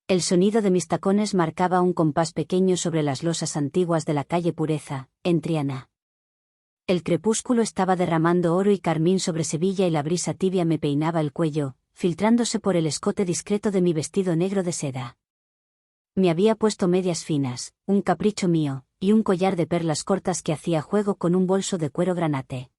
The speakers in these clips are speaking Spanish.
El sonido de mis tacones marcaba un compás pequeño sobre las losas antiguas de la calle Pureza, en Triana. El crepúsculo estaba derramando oro y carmín sobre Sevilla y la brisa tibia me peinaba el cuello, filtrándose por el escote discreto de mi vestido negro de seda. Me había puesto medias finas, un capricho mío, y un collar de perlas cortas que hacía juego con un bolso de cuero granate.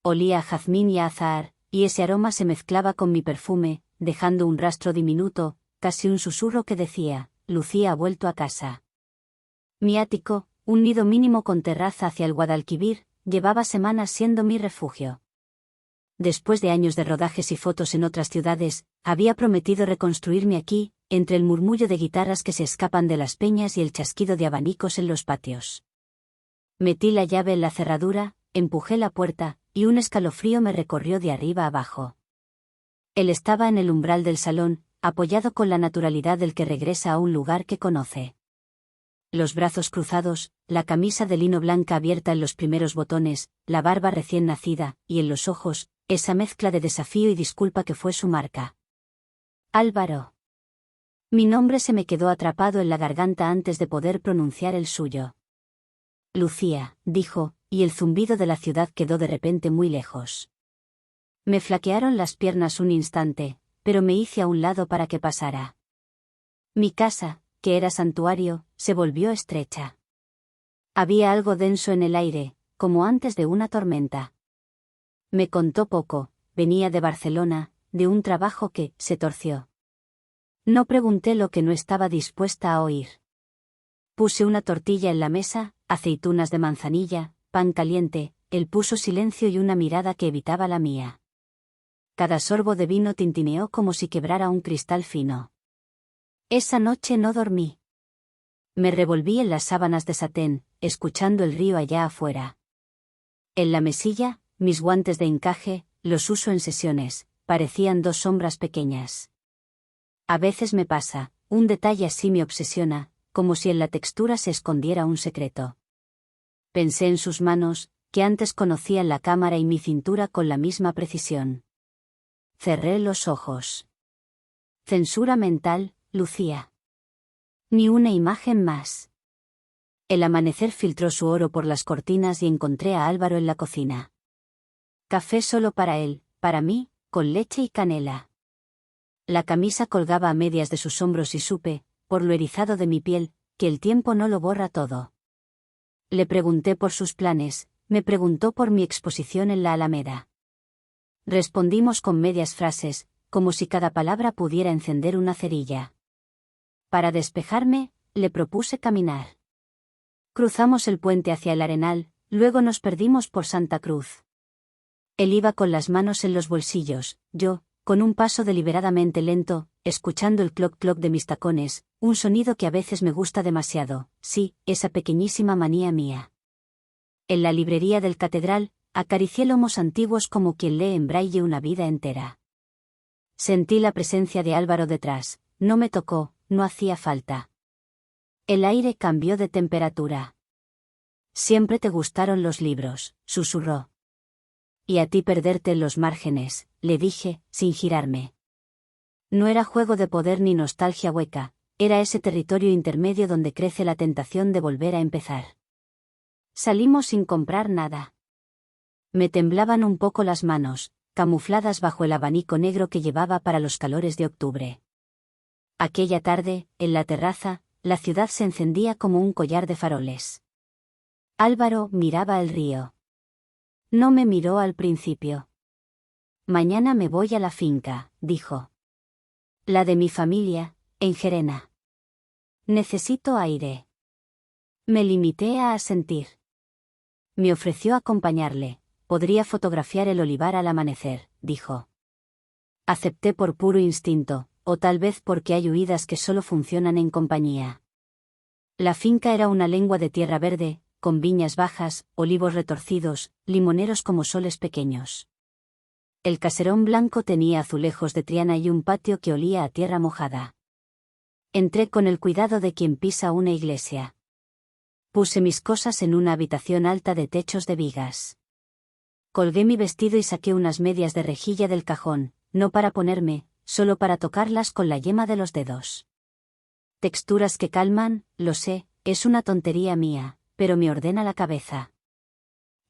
Olía a jazmín y a azahar, y ese aroma se mezclaba con mi perfume, dejando un rastro diminuto, casi un susurro que decía: Lucía ha vuelto a casa. Mi ático, un nido mínimo con terraza hacia el Guadalquivir, llevaba semanas siendo mi refugio. Después de años de rodajes y fotos en otras ciudades, había prometido reconstruirme aquí, entre el murmullo de guitarras que se escapan de las peñas y el chasquido de abanicos en los patios. Metí la llave en la cerradura, empujé la puerta, y un escalofrío me recorrió de arriba abajo. Él estaba en el umbral del salón, apoyado con la naturalidad del que regresa a un lugar que conoce. Los brazos cruzados, la camisa de lino blanca abierta en los primeros botones, la barba recién nacida, y en los ojos, esa mezcla de desafío y disculpa que fue su marca. Álvaro. Mi nombre se me quedó atrapado en la garganta antes de poder pronunciar el suyo. Lucía, dijo, y el zumbido de la ciudad quedó de repente muy lejos. Me flaquearon las piernas un instante, pero me hice a un lado para que pasara. Mi casa, que era santuario, se volvió estrecha. Había algo denso en el aire, como antes de una tormenta. Me contó poco, venía de Barcelona, de un trabajo que se torció. No pregunté lo que no estaba dispuesta a oír. Puse una tortilla en la mesa, aceitunas de manzanilla, pan caliente, él puso silencio y una mirada que evitaba la mía. Cada sorbo de vino tintineó como si quebrara un cristal fino. Esa noche no dormí. Me revolví en las sábanas de satén, escuchando el río allá afuera. En la mesilla, mis guantes de encaje, los uso en sesiones, parecían dos sombras pequeñas. A veces me pasa, un detalle así me obsesiona, como si en la textura se escondiera un secreto. Pensé en sus manos, que antes conocía en la cámara y mi cintura con la misma precisión. Cerré los ojos. Censura mental, Lucía. Ni una imagen más. El amanecer filtró su oro por las cortinas y encontré a Álvaro en la cocina. Café solo para él, para mí, con leche y canela. La camisa colgaba a medias de sus hombros y supe, por lo erizado de mi piel, que el tiempo no lo borra todo. Le pregunté por sus planes, me preguntó por mi exposición en la Alameda. Respondimos con medias frases, como si cada palabra pudiera encender una cerilla. Para despejarme, le propuse caminar. Cruzamos el puente hacia el Arenal, luego nos perdimos por Santa Cruz. Él iba con las manos en los bolsillos, yo, con un paso deliberadamente lento, escuchando el cloc-cloc de mis tacones, un sonido que a veces me gusta demasiado, sí, esa pequeñísima manía mía. En la librería del Catedral, acaricié lomos antiguos como quien lee en braille una vida entera. Sentí la presencia de Álvaro detrás, no me tocó, no hacía falta. El aire cambió de temperatura. Siempre te gustaron los libros, susurró. Y a ti perderte en los márgenes, le dije, sin girarme. No era juego de poder ni nostalgia hueca, era ese territorio intermedio donde crece la tentación de volver a empezar. Salimos sin comprar nada. Me temblaban un poco las manos, camufladas bajo el abanico negro que llevaba para los calores de octubre. Aquella tarde, en la terraza, la ciudad se encendía como un collar de faroles. Álvaro miraba el río. No me miró al principio. Mañana me voy a la finca, dijo. La de mi familia, en Gerena. Necesito aire. Me limité a asentir. Me ofreció acompañarle, podría fotografiar el olivar al amanecer, dijo. Acepté por puro instinto, o tal vez porque hay huidas que solo funcionan en compañía. La finca era una lengua de tierra verde, con viñas bajas, olivos retorcidos, limoneros como soles pequeños. El caserón blanco tenía azulejos de Triana y un patio que olía a tierra mojada. Entré con el cuidado de quien pisa una iglesia. Puse mis cosas en una habitación alta de techos de vigas. Colgué mi vestido y saqué unas medias de rejilla del cajón, no para ponerme, solo para tocarlas con la yema de los dedos. Texturas que calman, lo sé, es una tontería mía, pero me ordena la cabeza.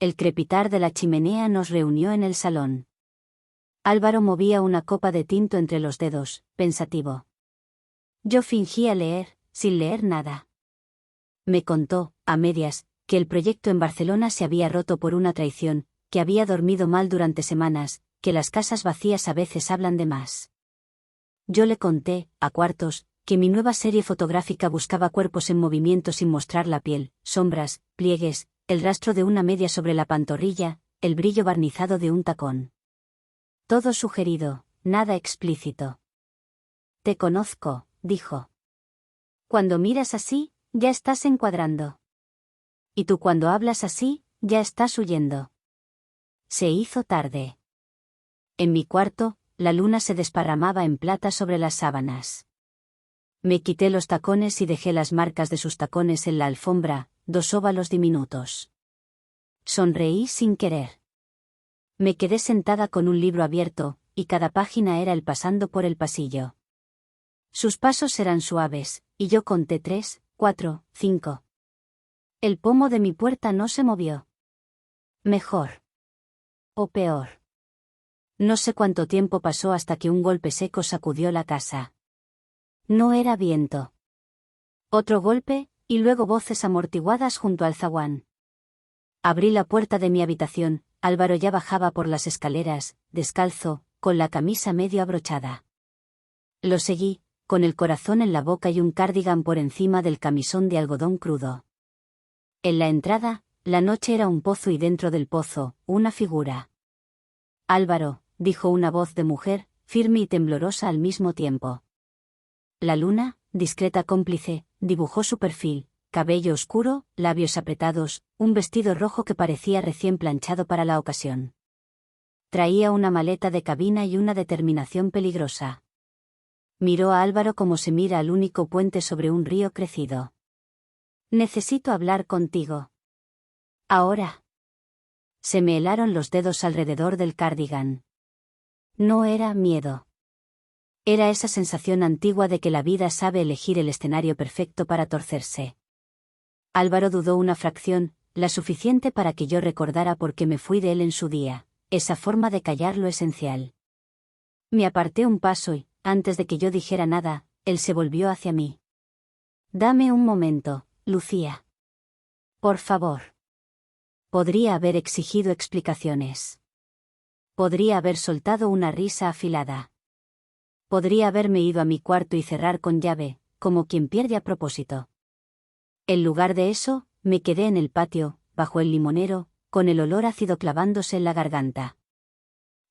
El crepitar de la chimenea nos reunió en el salón. Álvaro movía una copa de tinto entre los dedos, pensativo. Yo fingía leer, sin leer nada. Me contó, a medias, que el proyecto en Barcelona se había roto por una traición, que había dormido mal durante semanas, que las casas vacías a veces hablan de más. Yo le conté, a cuartos, que mi nueva serie fotográfica buscaba cuerpos en movimiento sin mostrar la piel, sombras, pliegues, el rastro de una media sobre la pantorrilla, el brillo barnizado de un tacón. Todo sugerido, nada explícito. Te conozco, dijo. Cuando miras así, ya estás encuadrando. Y tú cuando hablas así, ya estás huyendo. Se hizo tarde. En mi cuarto, la luna se desparramaba en plata sobre las sábanas. Me quité los tacones y dejé las marcas de sus tacones en la alfombra, 2 óvalos diminutos. Sonreí sin querer. Me quedé sentada con un libro abierto, y cada página era él pasando por el pasillo. Sus pasos eran suaves, y yo conté 3, 4, 5. El pomo de mi puerta no se movió. Mejor. O peor. No sé cuánto tiempo pasó hasta que un golpe seco sacudió la casa. No era viento. Otro golpe, y luego voces amortiguadas junto al zaguán. Abrí la puerta de mi habitación, Álvaro ya bajaba por las escaleras, descalzo, con la camisa medio abrochada. Lo seguí, con el corazón en la boca y un cardigan por encima del camisón de algodón crudo. En la entrada, la noche era un pozo y dentro del pozo, una figura. Álvaro, dijo una voz de mujer, firme y temblorosa al mismo tiempo. La luna, discreta cómplice, dibujó su perfil, cabello oscuro, labios apretados, un vestido rojo que parecía recién planchado para la ocasión. Traía una maleta de cabina y una determinación peligrosa. Miró a Álvaro como se mira al único puente sobre un río crecido. Necesito hablar contigo. Ahora. Se me helaron los dedos alrededor del cardigan. No era miedo. Era esa sensación antigua de que la vida sabe elegir el escenario perfecto para torcerse. Álvaro dudó una fracción, la suficiente para que yo recordara por qué me fui de él en su día, esa forma de callar lo esencial. Me aparté un paso y, antes de que yo dijera nada, él se volvió hacia mí. Dame un momento, Lucía. Por favor. Podría haber exigido explicaciones. Podría haber soltado una risa afilada. Podría haberme ido a mi cuarto y cerrar con llave, como quien pierde a propósito. En lugar de eso, me quedé en el patio, bajo el limonero, con el olor ácido clavándose en la garganta.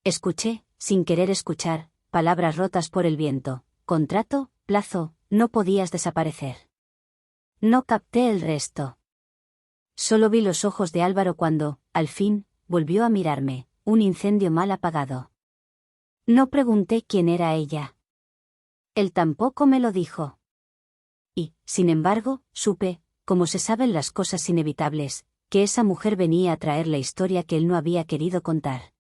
Escuché, sin querer escuchar, palabras rotas por el viento. Contrato, plazo, no podías desaparecer. No capté el resto. Solo vi los ojos de Álvaro cuando, al fin, volvió a mirarme, un incendio mal apagado. No pregunté quién era ella. Él tampoco me lo dijo. Y, sin embargo, supe, como se saben las cosas inevitables, que esa mujer venía a traer la historia que él no había querido contar.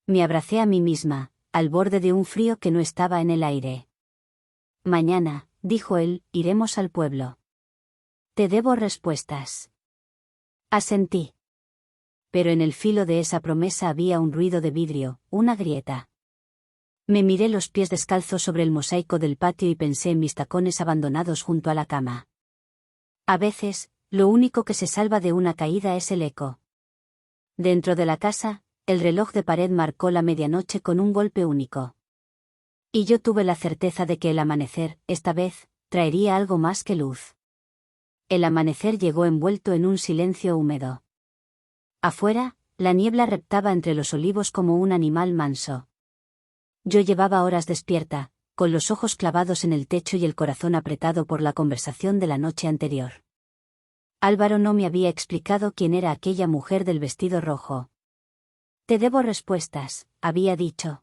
Me abracé a mí misma, al borde de un frío que no estaba en el aire. Mañana, dijo él, iremos al pueblo. Te debo respuestas. Asentí. Pero en el filo de esa promesa había un ruido de vidrio, una grieta. Me miré los pies descalzos sobre el mosaico del patio y pensé en mis tacones abandonados junto a la cama. A veces, lo único que se salva de una caída es el eco. Dentro de la casa, el reloj de pared marcó la medianoche con un golpe único. Y yo tuve la certeza de que el amanecer, esta vez, traería algo más que luz. El amanecer llegó envuelto en un silencio húmedo. Afuera, la niebla reptaba entre los olivos como un animal manso. Yo llevaba horas despierta, con los ojos clavados en el techo y el corazón apretado por la conversación de la noche anterior. Álvaro no me había explicado quién era aquella mujer del vestido rojo. Te debo respuestas, había dicho.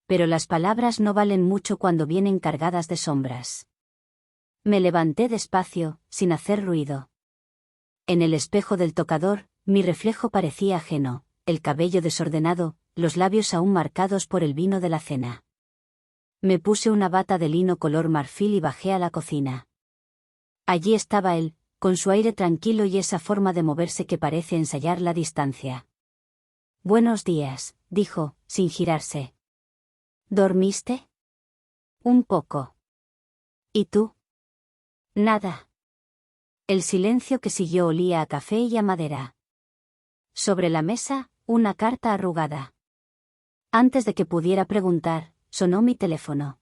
Pero las palabras no valen mucho cuando vienen cargadas de sombras. Me levanté despacio, sin hacer ruido. En el espejo del tocador, mi reflejo parecía ajeno, el cabello desordenado, los labios aún marcados por el vino de la cena. Me puse una bata de lino color marfil y bajé a la cocina. Allí estaba él, con su aire tranquilo y esa forma de moverse que parece ensayar la distancia. «Buenos días», dijo, sin girarse. «¿Dormiste?» «Un poco». «¿Y tú?» «Nada». El silencio que siguió olía a café y a madera. Sobre la mesa, una carta arrugada. Antes de que pudiera preguntar, sonó mi teléfono.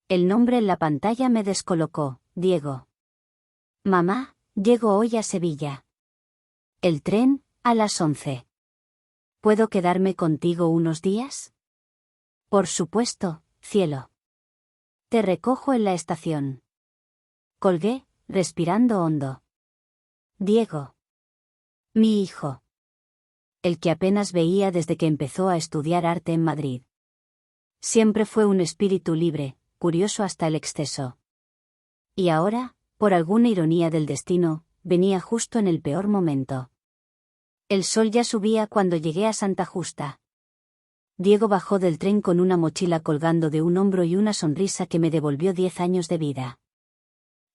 El nombre en la pantalla me descolocó: Diego. «Mamá, llego hoy a Sevilla. El tren, a las 11. ¿Puedo quedarme contigo unos días?» «Por supuesto, cielo. Te recojo en la estación». Colgué, respirando hondo. Diego. Mi hijo. El que apenas veía desde que empezó a estudiar arte en Madrid. Siempre fue un espíritu libre, curioso hasta el exceso. Y ahora, por alguna ironía del destino, venía justo en el peor momento. El sol ya subía cuando llegué a Santa Justa. Diego bajó del tren con una mochila colgando de un hombro y una sonrisa que me devolvió 10 años de vida.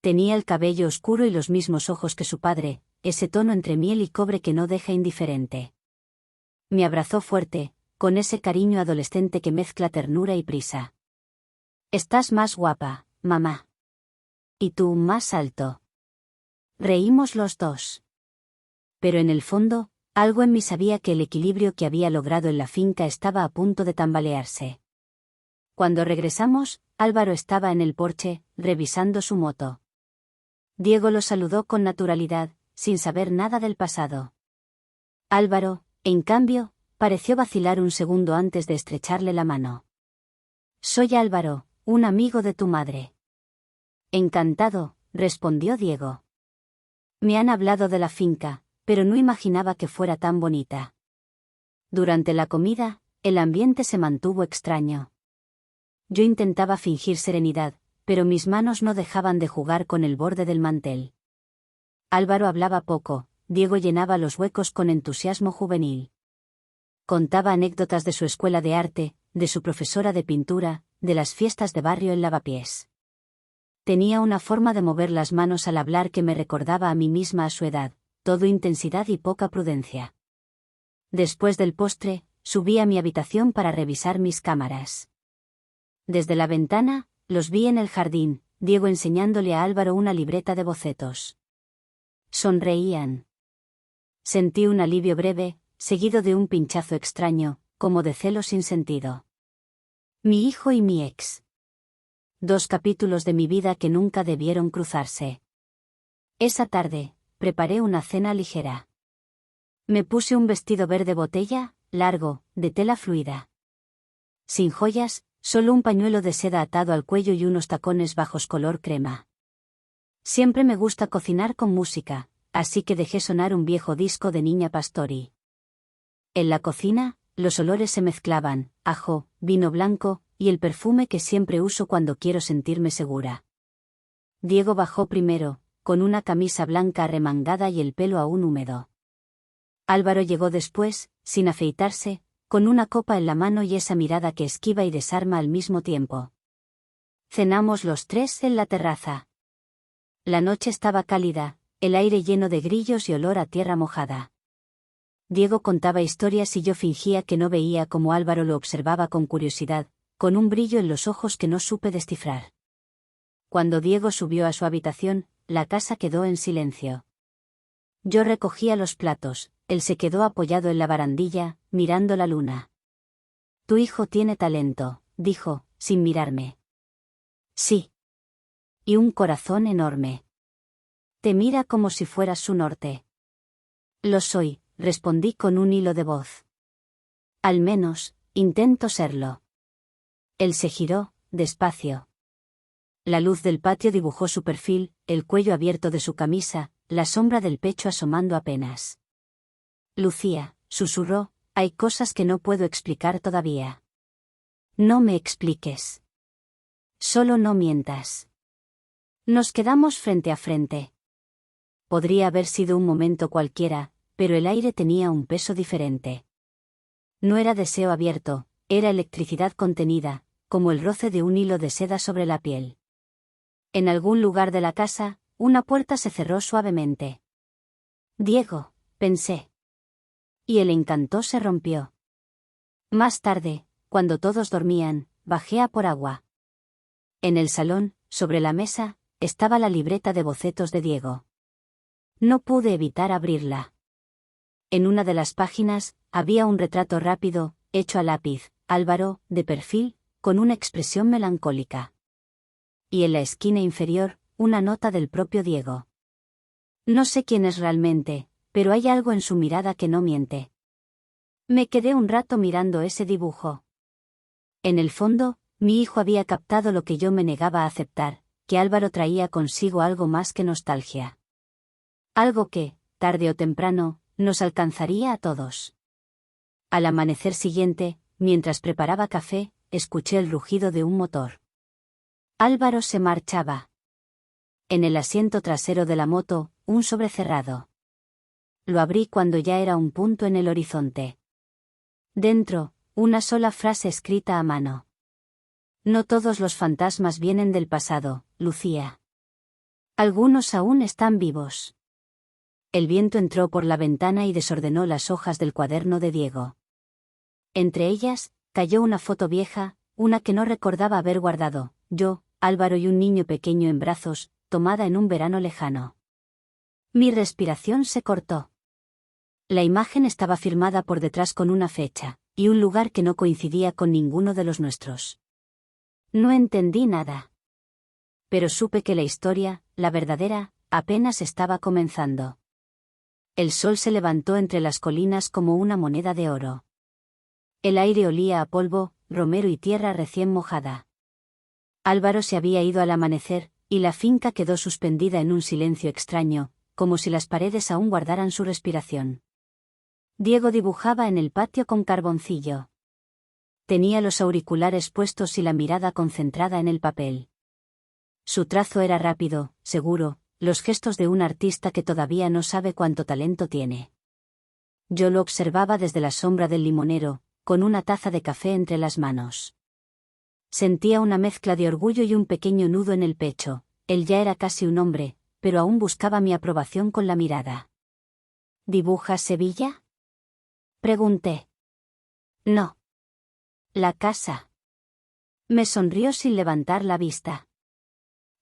Tenía el cabello oscuro y los mismos ojos que su padre, ese tono entre miel y cobre que no deja indiferente. Me abrazó fuerte, con ese cariño adolescente que mezcla ternura y prisa. «Estás más guapa, mamá. Y tú más alto». Reímos los dos. Pero en el fondo, algo en mí sabía que el equilibrio que había logrado en la finca estaba a punto de tambalearse. Cuando regresamos, Álvaro estaba en el porche, revisando su moto. Diego lo saludó con naturalidad, sin saber nada del pasado. Álvaro, en cambio, pareció vacilar un segundo antes de estrecharle la mano. «Soy Álvaro, un amigo de tu madre». «Encantado», respondió Diego. «Me han hablado de la finca, pero no imaginaba que fuera tan bonita». Durante la comida, el ambiente se mantuvo extraño. Yo intentaba fingir serenidad, pero mis manos no dejaban de jugar con el borde del mantel. Álvaro hablaba poco, Diego llenaba los huecos con entusiasmo juvenil. Contaba anécdotas de su escuela de arte, de su profesora de pintura, de las fiestas de barrio en Lavapiés. Tenía una forma de mover las manos al hablar que me recordaba a mí misma a su edad, todo intensidad y poca prudencia. Después del postre, subí a mi habitación para revisar mis cámaras. Desde la ventana, los vi en el jardín, Diego enseñándole a Álvaro una libreta de bocetos. Sonreían. Sentí un alivio breve, seguido de un pinchazo extraño, como de celo sin sentido. Mi hijo y mi ex. 2 capítulos de mi vida que nunca debieron cruzarse. Esa tarde, preparé una cena ligera. Me puse un vestido verde botella, largo, de tela fluida. Sin joyas, solo un pañuelo de seda atado al cuello y unos tacones bajos color crema. Siempre me gusta cocinar con música, así que dejé sonar un viejo disco de Niña Pastori. En la cocina, los olores se mezclaban: ajo, vino blanco, y el perfume que siempre uso cuando quiero sentirme segura. Diego bajó primero, con una camisa blanca arremangada y el pelo aún húmedo. Álvaro llegó después, sin afeitarse, con una copa en la mano y esa mirada que esquiva y desarma al mismo tiempo. Cenamos los 3 en la terraza. La noche estaba cálida, el aire lleno de grillos y olor a tierra mojada. Diego contaba historias y yo fingía que no veía como Álvaro lo observaba con curiosidad, con un brillo en los ojos que no supe descifrar. Cuando Diego subió a su habitación, la casa quedó en silencio. Yo recogía los platos, él se quedó apoyado en la barandilla, mirando la luna. «Tu hijo tiene talento», dijo, sin mirarme. «Sí. Y un corazón enorme. Te mira como si fueras su norte». «Lo soy», respondí con un hilo de voz. «Al menos, intento serlo». Él se giró, despacio. La luz del patio dibujó su perfil, el cuello abierto de su camisa, la sombra del pecho asomando apenas. «Lucía», susurró, «hay cosas que no puedo explicar todavía». «No me expliques. Solo no mientas». Nos quedamos frente a frente. Podría haber sido un momento cualquiera, pero el aire tenía un peso diferente. No era deseo abierto, era electricidad contenida, como el roce de un hilo de seda sobre la piel. En algún lugar de la casa, una puerta se cerró suavemente. Diego, pensé. Y el encanto se rompió. Más tarde, cuando todos dormían, bajé a por agua. En el salón, sobre la mesa, estaba la libreta de bocetos de Diego. No pude evitar abrirla. En una de las páginas, había un retrato rápido, hecho a lápiz, Álvaro, de perfil, con una expresión melancólica. Y en la esquina inferior, una nota del propio Diego. No sé quién es realmente, pero hay algo en su mirada que no miente. Me quedé un rato mirando ese dibujo. En el fondo, mi hijo había captado lo que yo me negaba a aceptar, que Álvaro traía consigo algo más que nostalgia. Algo que, tarde o temprano, nos alcanzaría a todos. Al amanecer siguiente, mientras preparaba café, escuché el rugido de un motor. Álvaro se marchaba. En el asiento trasero de la moto, un sobre cerrado. Lo abrí cuando ya era un punto en el horizonte. Dentro, una sola frase escrita a mano. No todos los fantasmas vienen del pasado, Lucía. Algunos aún están vivos. El viento entró por la ventana y desordenó las hojas del cuaderno de Diego. Entre ellas, cayó una foto vieja, una que no recordaba haber guardado, yo, Álvaro y un niño pequeño en brazos, tomada en un verano lejano. Mi respiración se cortó. La imagen estaba firmada por detrás con una fecha, y un lugar que no coincidía con ninguno de los nuestros. No entendí nada. Pero supe que la historia, la verdadera, apenas estaba comenzando. El sol se levantó entre las colinas como una moneda de oro. El aire olía a polvo, romero y tierra recién mojada. Álvaro se había ido al amanecer, y la finca quedó suspendida en un silencio extraño, como si las paredes aún guardaran su respiración. Diego dibujaba en el patio con carboncillo. Tenía los auriculares puestos y la mirada concentrada en el papel. Su trazo era rápido, seguro, los gestos de un artista que todavía no sabe cuánto talento tiene. Yo lo observaba desde la sombra del limonero, con una taza de café entre las manos. Sentía una mezcla de orgullo y un pequeño nudo en el pecho. Él ya era casi un hombre, pero aún buscaba mi aprobación con la mirada. ¿Dibujas Sevilla?, pregunté. No. La casa. Me sonrió sin levantar la vista.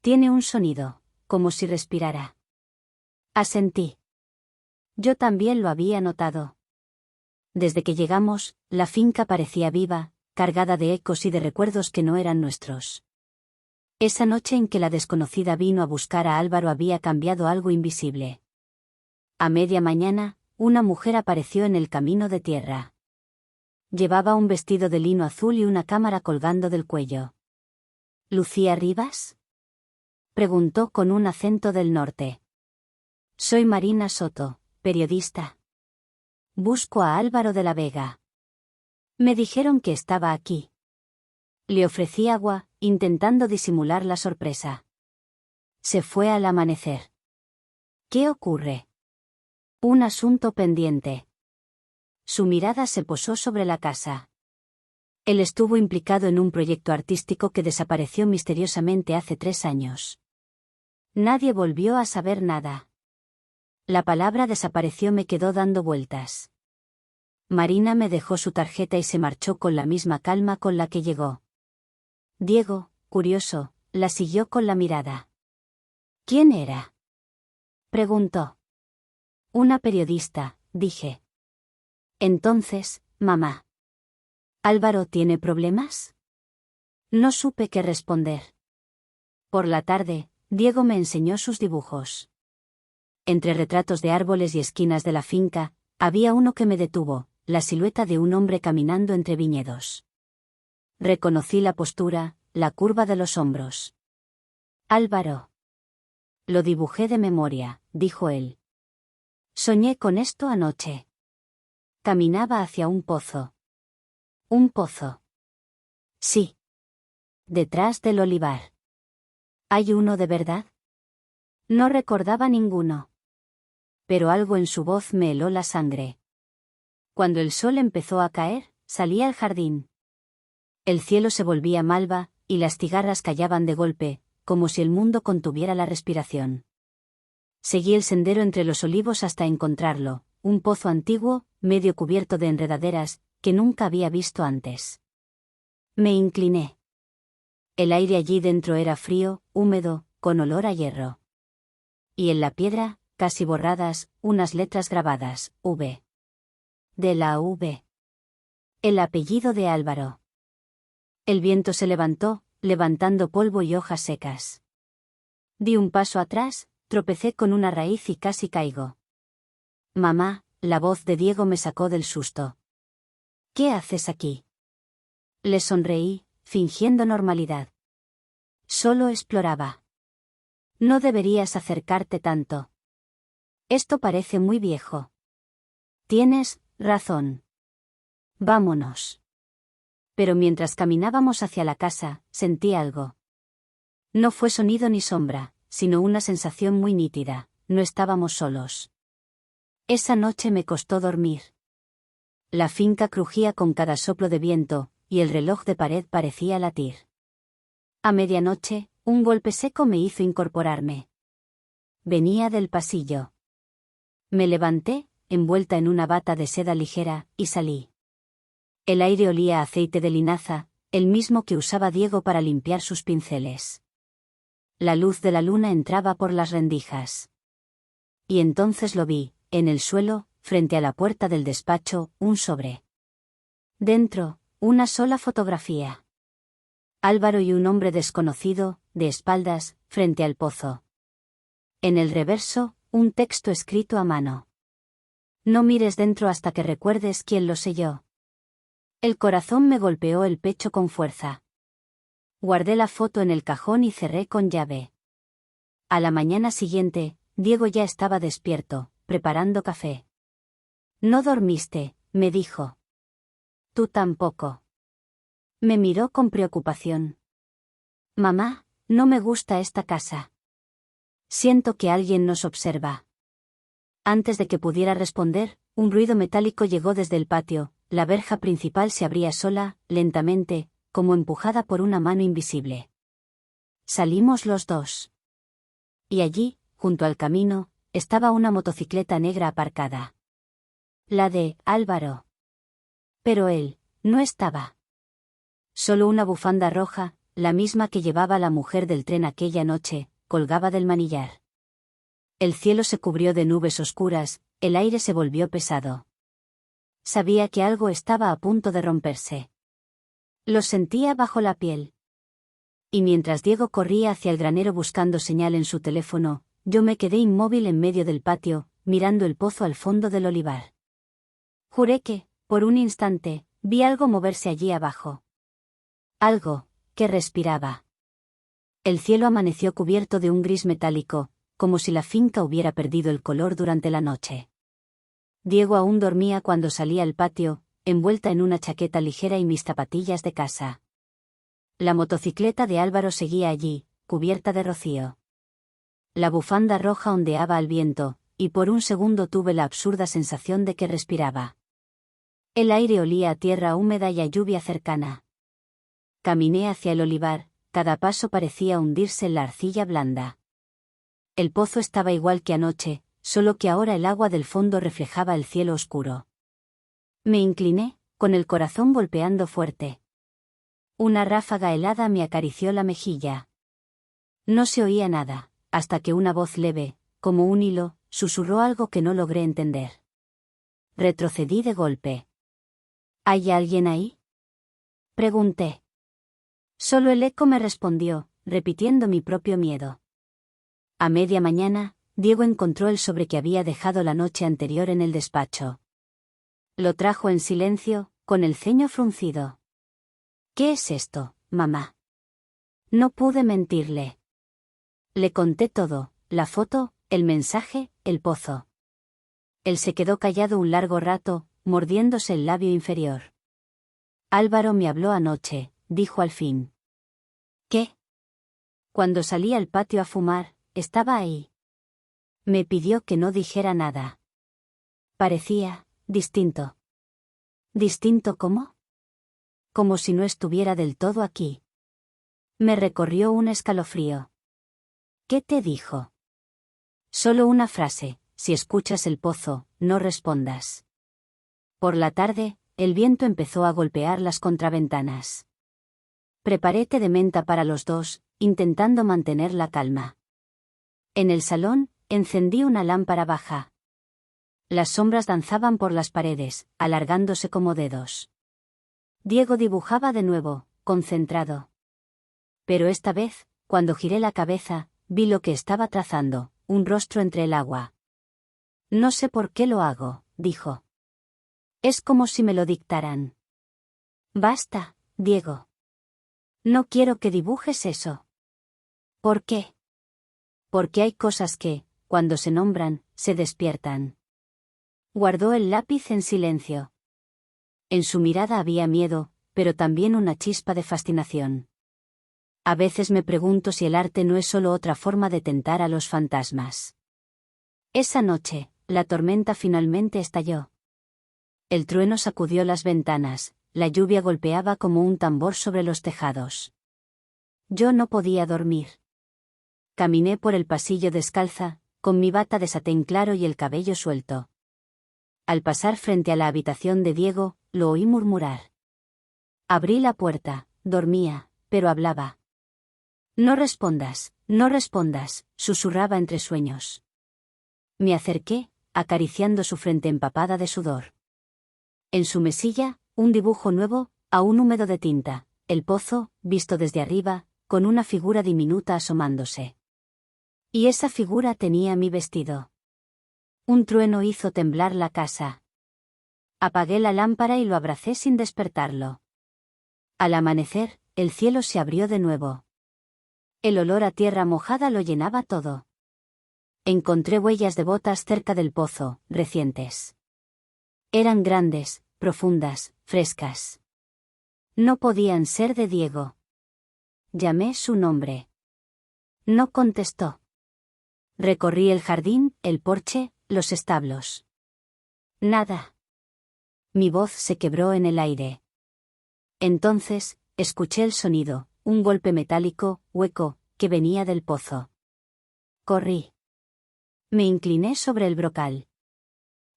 Tiene un sonido, como si respirara. Asentí. Yo también lo había notado. Desde que llegamos, la finca parecía viva, cargada de ecos y de recuerdos que no eran nuestros. Esa noche en que la desconocida vino a buscar a Álvaro había cambiado algo invisible. A media mañana, una mujer apareció en el camino de tierra. Llevaba un vestido de lino azul y una cámara colgando del cuello. ¿Lucía Rivas?, preguntó con un acento del norte. Soy Marina Soto, periodista. Busco a Álvaro de la Vega. Me dijeron que estaba aquí. Le ofrecí agua, intentando disimular la sorpresa. Se fue al amanecer. ¿Qué ocurre? Un asunto pendiente. Su mirada se posó sobre la casa. Él estuvo implicado en un proyecto artístico que desapareció misteriosamente hace 3 años. Nadie volvió a saber nada. La palabra desapareció me quedó dando vueltas. Marina me dejó su tarjeta y se marchó con la misma calma con la que llegó. Diego, curioso, la siguió con la mirada. ¿Quién era?, preguntó. Una periodista, dije. Entonces, mamá. ¿Álvaro tiene problemas? No supe qué responder. Por la tarde, Diego me enseñó sus dibujos. Entre retratos de árboles y esquinas de la finca, había uno que me detuvo, la silueta de un hombre caminando entre viñedos. Reconocí la postura, la curva de los hombros. Álvaro. Lo dibujé de memoria, dijo él. Soñé con esto anoche. Caminaba hacia un pozo. ¿Un pozo? Sí. Detrás del olivar. ¿Hay uno de verdad? No recordaba ninguno. Pero algo en su voz me heló la sangre. Cuando el sol empezó a caer, salí al jardín. El cielo se volvía malva, y las cigarras callaban de golpe, como si el mundo contuviera la respiración. Seguí el sendero entre los olivos hasta encontrarlo, un pozo antiguo, medio cubierto de enredaderas, que nunca había visto antes. Me incliné. El aire allí dentro era frío, húmedo, con olor a hierro. Y en la piedra, casi borradas, unas letras grabadas, V. De la V. El apellido de Álvaro. El viento se levantó, levantando polvo y hojas secas. Di un paso atrás, tropecé con una raíz y casi caigo. Mamá, la voz de Diego me sacó del susto. ¿Qué haces aquí? Le sonreí, fingiendo normalidad. Solo exploraba. No deberías acercarte tanto. Esto parece muy viejo. Tienes razón. Vámonos. Pero mientras caminábamos hacia la casa, sentí algo. No fue sonido ni sombra, sino una sensación muy nítida, no estábamos solos. Esa noche me costó dormir. La finca crujía con cada soplo de viento, y el reloj de pared parecía latir. A medianoche, un golpe seco me hizo incorporarme. Venía del pasillo. Me levanté, envuelta en una bata de seda ligera, y salí. El aire olía a aceite de linaza, el mismo que usaba Diego para limpiar sus pinceles. La luz de la luna entraba por las rendijas. Y entonces lo vi, en el suelo, frente a la puerta del despacho, un sobre. Dentro, una sola fotografía. Álvaro y un hombre desconocido, de espaldas, frente al pozo. En el reverso, un texto escrito a mano. No mires dentro hasta que recuerdes quién lo selló. El corazón me golpeó el pecho con fuerza. Guardé la foto en el cajón y cerré con llave. A la mañana siguiente, Diego ya estaba despierto, preparando café. «¿No dormiste?», me dijo. «Tú tampoco». Me miró con preocupación. «Mamá, no me gusta esta casa. Siento que alguien nos observa». Antes de que pudiera responder, un ruido metálico llegó desde el patio, la verja principal se abría sola, lentamente, como empujada por una mano invisible. Salimos los dos. Y allí, junto al camino, estaba una motocicleta negra aparcada. La de Álvaro. Pero él, no estaba. Solo una bufanda roja, la misma que llevaba la mujer del tren aquella noche, colgaba del manillar. El cielo se cubrió de nubes oscuras, el aire se volvió pesado. Sabía que algo estaba a punto de romperse. Lo sentía bajo la piel. Y mientras Diego corría hacia el granero buscando señal en su teléfono, yo me quedé inmóvil en medio del patio, mirando el pozo al fondo del olivar. Juré que, por un instante, vi algo moverse allí abajo. Algo, que respiraba. El cielo amaneció cubierto de un gris metálico, como si la finca hubiera perdido el color durante la noche. Diego aún dormía cuando salí al patio, envuelta en una chaqueta ligera y mis zapatillas de casa. La motocicleta de Álvaro seguía allí, cubierta de rocío. La bufanda roja ondeaba al viento, y por un segundo tuve la absurda sensación de que respiraba. El aire olía a tierra húmeda y a lluvia cercana. Caminé hacia el olivar, cada paso parecía hundirse en la arcilla blanda. El pozo estaba igual que anoche, solo que ahora el agua del fondo reflejaba el cielo oscuro. Me incliné, con el corazón golpeando fuerte. Una ráfaga helada me acarició la mejilla. No se oía nada, hasta que una voz leve, como un hilo, susurró algo que no logré entender. Retrocedí de golpe. ¿Hay alguien ahí?, pregunté. Solo el eco me respondió, repitiendo mi propio miedo. A media mañana, Diego encontró el sobre que había dejado la noche anterior en el despacho. Lo trajo en silencio, con el ceño fruncido. «¿Qué es esto, mamá?». No pude mentirle. Le conté todo, la foto, el mensaje, el pozo. Él se quedó callado un largo rato, mordiéndose el labio inferior. «Álvaro me habló anoche», dijo al fin. «¿Qué?». Cuando salí al patio a fumar, estaba ahí. Me pidió que no dijera nada. Parecía distinto. ¿Distinto cómo?, como si no estuviera del todo aquí. Me recorrió un escalofrío. ¿Qué te dijo? Solo una frase: si escuchas el pozo, no respondas. Por la tarde, el viento empezó a golpear las contraventanas. Preparé té de menta para los dos, intentando mantener la calma. En el salón, encendí una lámpara baja. Las sombras danzaban por las paredes, alargándose como dedos. Diego dibujaba de nuevo, concentrado. Pero esta vez, cuando giré la cabeza, vi lo que estaba trazando, un rostro entre el agua. No sé por qué lo hago, dijo. Es como si me lo dictaran. Basta, Diego. No quiero que dibujes eso. ¿Por qué? Porque hay cosas que, cuando se nombran, se despiertan. Guardó el lápiz en silencio. En su mirada había miedo, pero también una chispa de fascinación. A veces me pregunto si el arte no es solo otra forma de tentar a los fantasmas. Esa noche, la tormenta finalmente estalló. El trueno sacudió las ventanas, la lluvia golpeaba como un tambor sobre los tejados. Yo no podía dormir. Caminé por el pasillo descalza, con mi bata de satén claro y el cabello suelto. Al pasar frente a la habitación de Diego, lo oí murmurar. Abrí la puerta, dormía, pero hablaba. No respondas, susurraba entre sueños. Me acerqué, acariciando su frente empapada de sudor. En su mesilla, un dibujo nuevo, aún húmedo de tinta, el pozo, visto desde arriba, con una figura diminuta asomándose. Y esa figura tenía mi vestido. Un trueno hizo temblar la casa. Apagué la lámpara y lo abracé sin despertarlo. Al amanecer, el cielo se abrió de nuevo. El olor a tierra mojada lo llenaba todo. Encontré huellas de botas cerca del pozo, recientes. Eran grandes, profundas, frescas. No podían ser de Diego. Llamé su nombre. No contestó. Recorrí el jardín, el porche, los establos. Nada. Mi voz se quebró en el aire. Entonces, escuché el sonido, un golpe metálico, hueco, que venía del pozo. Corrí. Me incliné sobre el brocal.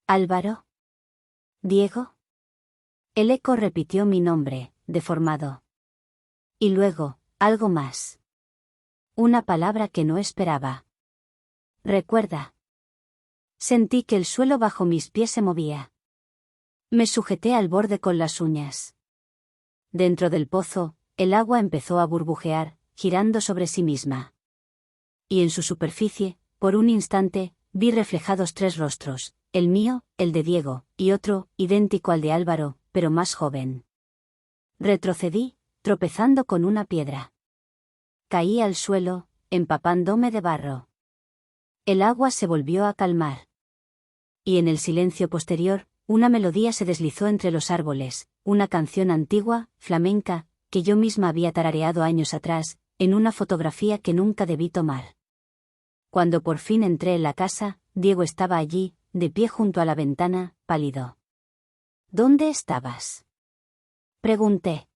¿Álvaro? ¿Diego? El eco repitió mi nombre, deformado. Y luego, algo más. Una palabra que no esperaba. Recuerda. Sentí que el suelo bajo mis pies se movía. Me sujeté al borde con las uñas. Dentro del pozo, el agua empezó a burbujear, girando sobre sí misma. Y en su superficie, por un instante, vi reflejados 3 rostros, el mío, el de Diego, y otro, idéntico al de Álvaro, pero más joven. Retrocedí, tropezando con una piedra. Caí al suelo, empapándome de barro. El agua se volvió a calmar. Y en el silencio posterior, una melodía se deslizó entre los árboles, una canción antigua, flamenca, que yo misma había tarareado años atrás, en una fotografía que nunca debí tomar. Cuando por fin entré en la casa, Diego estaba allí, de pie junto a la ventana, pálido. ¿Dónde estabas? Pregunté.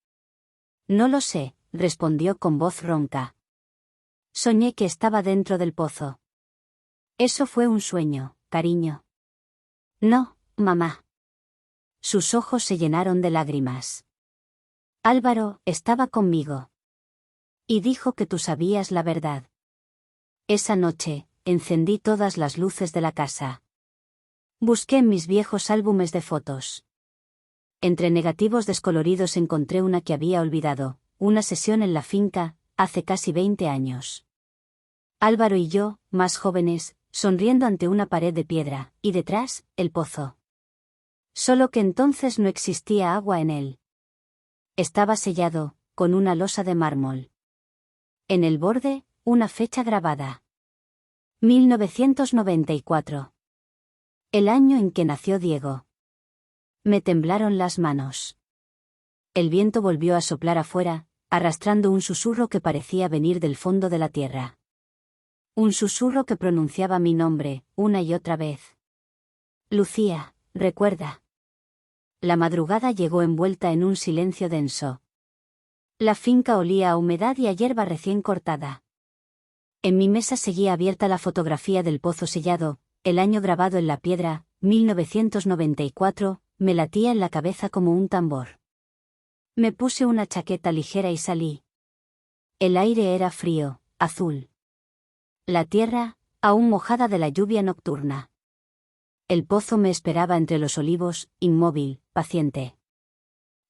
No lo sé, respondió con voz ronca. Soñé que estaba dentro del pozo. Eso fue un sueño, cariño. No, mamá. Sus ojos se llenaron de lágrimas. Álvaro estaba conmigo. Y dijo que tú sabías la verdad. Esa noche, encendí todas las luces de la casa. Busqué en mis viejos álbumes de fotos. Entre negativos descoloridos encontré una que había olvidado, una sesión en la finca, hace casi 20 años. Álvaro y yo, más jóvenes, sonriendo ante una pared de piedra, y detrás, el pozo. Solo que entonces no existía agua en él. Estaba sellado, con una losa de mármol. En el borde, una fecha grabada. 1994. El año en que nació Diego. Me temblaron las manos. El viento volvió a soplar afuera, arrastrando un susurro que parecía venir del fondo de la tierra. Un susurro que pronunciaba mi nombre, una y otra vez. Lucía, recuerda. La madrugada llegó envuelta en un silencio denso. La finca olía a humedad y a hierba recién cortada. En mi mesa seguía abierta la fotografía del pozo sellado, el año grabado en la piedra, 1994, me latía en la cabeza como un tambor. Me puse una chaqueta ligera y salí. El aire era frío, azul. La tierra, aún mojada de la lluvia nocturna. El pozo me esperaba entre los olivos, inmóvil, paciente.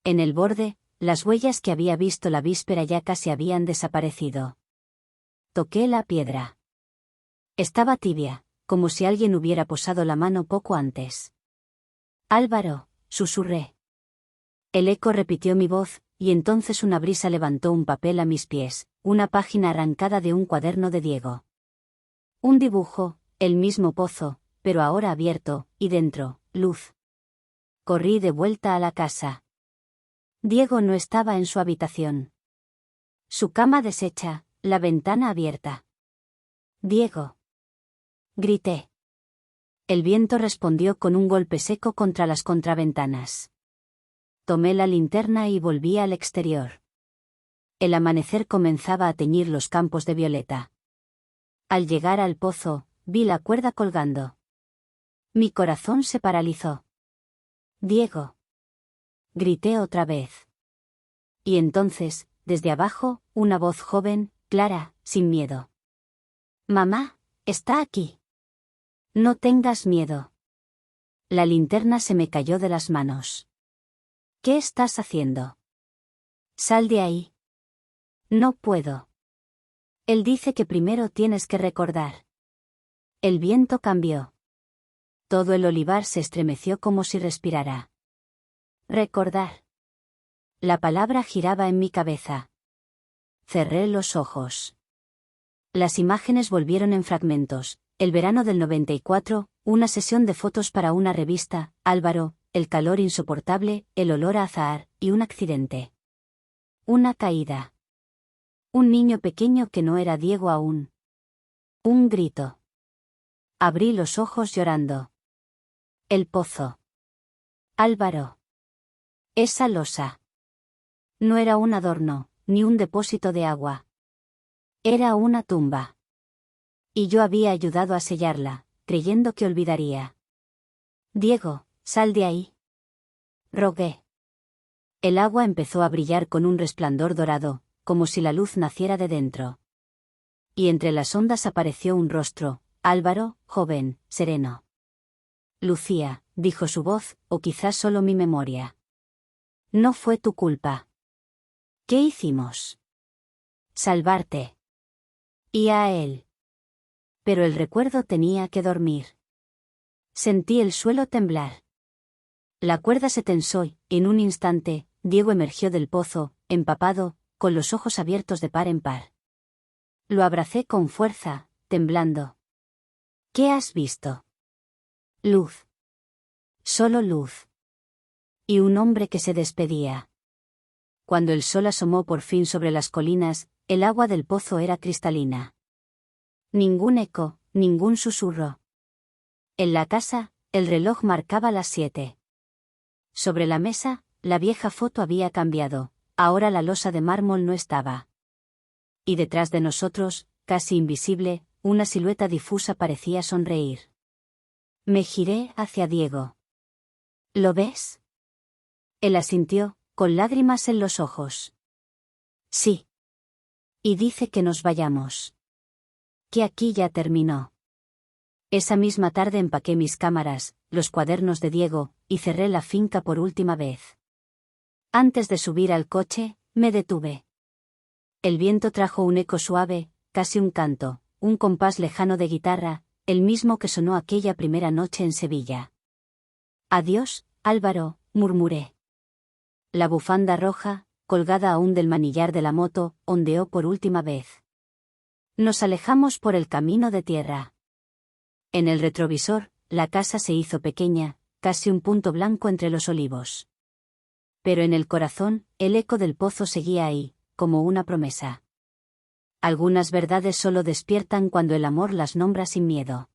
En el borde, las huellas que había visto la víspera ya casi habían desaparecido. Toqué la piedra. Estaba tibia, como si alguien hubiera posado la mano poco antes. Álvaro, susurré. El eco repitió mi voz, y entonces una brisa levantó un papel a mis pies, una página arrancada de un cuaderno de Diego. Un dibujo, el mismo pozo, pero ahora abierto, y dentro, luz. Corrí de vuelta a la casa. Diego no estaba en su habitación. Su cama deshecha, la ventana abierta. Diego. Grité. El viento respondió con un golpe seco contra las contraventanas. Tomé la linterna y volví al exterior. El amanecer comenzaba a teñir los campos de violeta. Al llegar al pozo, vi la cuerda colgando. Mi corazón se paralizó. Diego. Grité otra vez. Y entonces, desde abajo, una voz joven, clara, sin miedo. Mamá, está aquí. No tengas miedo. La linterna se me cayó de las manos. ¿Qué estás haciendo? Sal de ahí. No puedo. Él dice que primero tienes que recordar. El viento cambió. Todo el olivar se estremeció como si respirara. Recordar. La palabra giraba en mi cabeza. Cerré los ojos. Las imágenes volvieron en fragmentos. El verano del 94, una sesión de fotos para una revista, Álvaro, el calor insoportable, el olor a azahar, y un accidente. Una caída. Un niño pequeño que no era Diego aún. Un grito. Abrí los ojos llorando. El pozo. Álvaro. Esa losa. No era un adorno, ni un depósito de agua. Era una tumba. Y yo había ayudado a sellarla, creyendo que olvidaría. Diego, sal de ahí. Rogué. El agua empezó a brillar con un resplandor dorado, como si la luz naciera de dentro. Y entre las ondas apareció un rostro, Álvaro, joven, sereno. Lucía, dijo su voz, o quizás solo mi memoria. No fue tu culpa. ¿Qué hicimos? Salvarte. Y a él. Pero el recuerdo tenía que dormir. Sentí el suelo temblar. La cuerda se tensó y, en un instante, Diego emergió del pozo, empapado, con los ojos abiertos de par en par. Lo abracé con fuerza, temblando. ¿Qué has visto? Luz. Solo luz. Y un hombre que se despedía. Cuando el sol asomó por fin sobre las colinas, el agua del pozo era cristalina. Ningún eco, ningún susurro. En la casa, el reloj marcaba las 7. Sobre la mesa, la vieja foto había cambiado, ahora la losa de mármol no estaba. Y detrás de nosotros, casi invisible, una silueta difusa parecía sonreír. Me giré hacia Diego. ¿Lo ves? Él asintió, con lágrimas en los ojos. Sí. Y dice que nos vayamos. Que aquí ya terminó. Esa misma tarde empaqué mis cámaras, los cuadernos de Diego, y cerré la finca por última vez. Antes de subir al coche, me detuve. El viento trajo un eco suave, casi un canto, un compás lejano de guitarra, el mismo que sonó aquella primera noche en Sevilla. Adiós, Álvaro, murmuré. La bufanda roja, colgada aún del manillar de la moto, ondeó por última vez. Nos alejamos por el camino de tierra. En el retrovisor, la casa se hizo pequeña, casi un punto blanco entre los olivos. Pero en el corazón, el eco del pozo seguía ahí, como una promesa. Algunas verdades solo despiertan cuando el amor las nombra sin miedo.